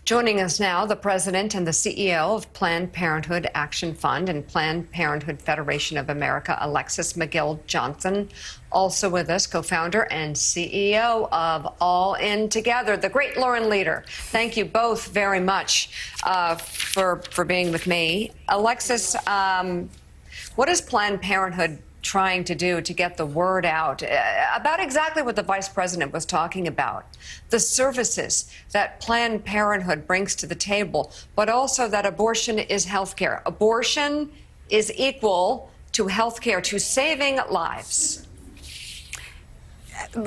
Joining us now, the president and the CEO of Planned Parenthood Action Fund and Planned Parenthood Federation of America, Alexis McGill Johnson. Also with us, co-founder and CEO of All In Together, the great Lauren Leader. Thank you both very much for being with me. Alexis, what is Planned Parenthood trying to do to get the word out about exactly what the vice president was talking about, the services that Planned Parenthood brings to the table, but also that abortion is health care. Abortion is equal to health care, to saving lives.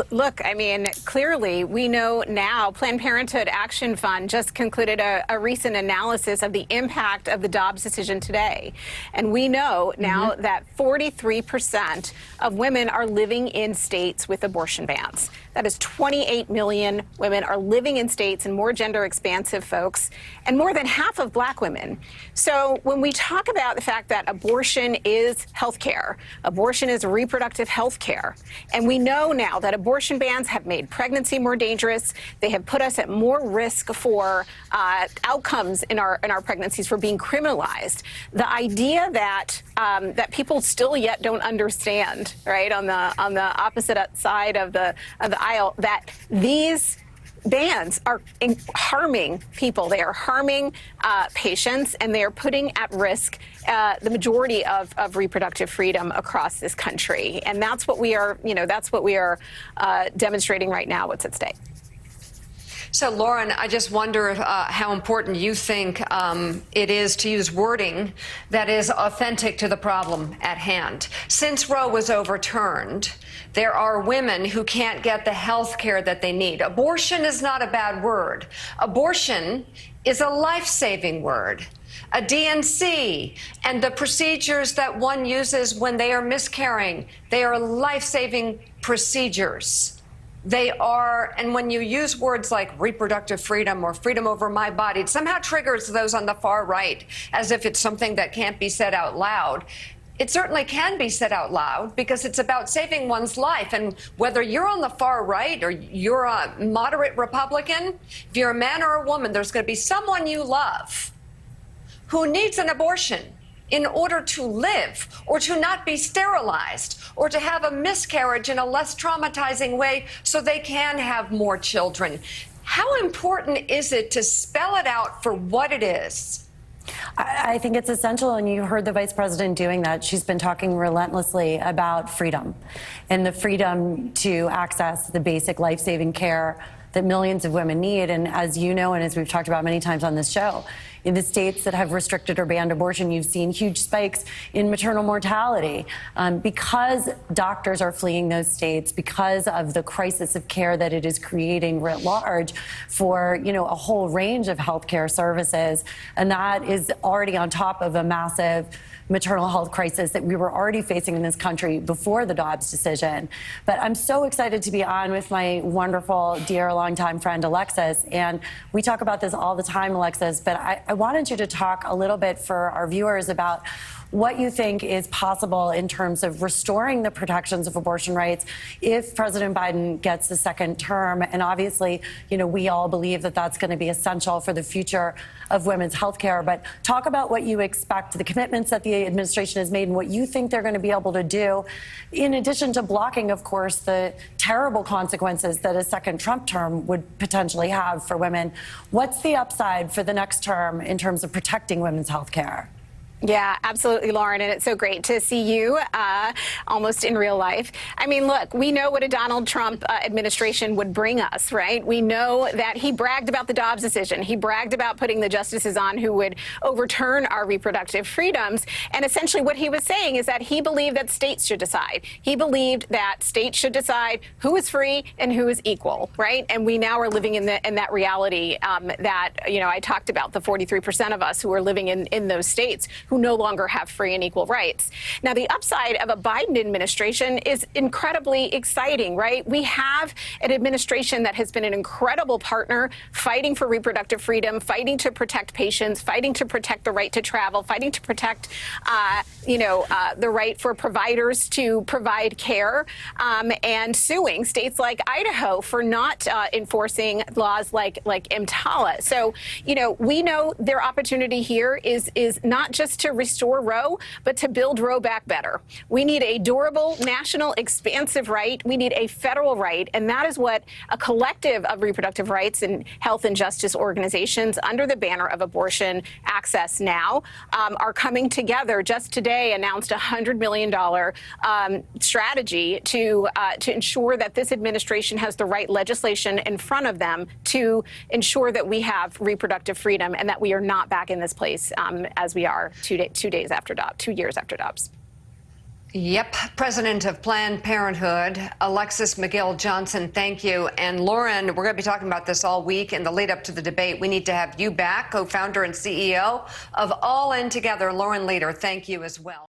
Look, I mean, clearly we know now Planned Parenthood Action Fund just concluded a recent analysis of the impact of the Dobbs decision today. And we know now that 43% of women are living in states with abortion bans. That is 28 million women are living in states, and more gender expansive folks, and more than half of black women. So when we talk about the fact that abortion is health care, abortion is reproductive health care, and we know now that abortion bans have made pregnancy more dangerous. They have put us at more risk for outcomes in our pregnancies for being criminalized. The idea that that people still yet don't understand, right, on the opposite side of the aisle, that these bans are harming people. They are harming patients, and they are putting at risk the majority of reproductive freedom across this country. And that's what we are, that's what we are demonstrating right now, what's at stake. So, Lauren, I just wonder how important you think it is to use wording that is authentic to the problem at hand. Since Roe was overturned, there are women who can't get the health care that they need. Abortion is not a bad word. Abortion is a life-saving word. A DNC and the procedures that one uses when they are miscarrying, they are life-saving procedures. They are, and when you use words like reproductive freedom or freedom over my body, it somehow triggers those on the far right as if it's something that can't be said out loud. It certainly can be said out loud because it's about saving one's life. And whether you're on the far right or you're a moderate Republican, if you're a man or a woman, there's going to be someone you love who needs an abortion in order to live, or to not be sterilized, or to have a miscarriage in a less traumatizing way so they can have more children. How important is it to spell it out for what it is? I think it's essential, and you heard the vice president doing that. She's been talking relentlessly about freedom and the freedom to access the basic life-saving care that millions of women need. And as you know, and as we've talked about many times on this show, in the states that have restricted or banned abortion, you've seen huge spikes in maternal mortality because doctors are fleeing those states, because of the crisis of care that it is creating writ large for, a whole range of healthcare services. And that is already on top of a massive maternal health crisis that we were already facing in this country before the Dobbs decision. But I'm so excited to be on with my wonderful, dear, longtime friend, Alexis. And we talk about this all the time, Alexis, but I wanted you to talk a little bit for our viewers about what you think is possible in terms of restoring the protections of abortion rights if President Biden gets the second term. And obviously, we all believe that that's going to be essential for the future of women's health care. But talk about what you expect, the commitments that the administration has made, and what you think they're going to be able to do, in addition to blocking, of course, the terrible consequences that a second Trump term would potentially have for women. What's the upside for the next term in terms of protecting women's health care? Yeah, absolutely, Lauren. And it's so great to see you almost in real life. I mean, look, we know what a Donald Trump administration would bring us, right? We know that he bragged about the Dobbs decision. He bragged about putting the justices on who would overturn our reproductive freedoms. And essentially what he was saying is that he believed that states should decide. He believed that states should decide who is free and who is equal, right? And we now are living in that reality that, I talked about, the 43% of us who are living in those states who no longer have free and equal rights. Now, the upside of a Biden administration is incredibly exciting, right? We have an administration that has been an incredible partner fighting for reproductive freedom, fighting to protect patients, fighting to protect the right to travel, fighting to protect, the right for providers to provide care, and suing states like Idaho for not enforcing laws like EMTALA. So, we know their opportunity here is not just to restore Roe, but to build Roe back better. We need a durable, national, expansive right. We need a federal right. And that is what a collective of reproductive rights and health and justice organizations under the banner of Abortion Access Now are coming together. Just today announced a $100 million strategy to ensure that this administration has the right legislation in front of them to ensure that we have reproductive freedom and that we are not back in this place as we are 2 years after Dobbs. Yep. President of Planned Parenthood, Alexis McGill Johnson, thank you. And Lauren, we're going to be talking about this all week in the lead up to the debate. We need to have you back, co-founder and CEO of All In Together. Lauren Leader, thank you as well.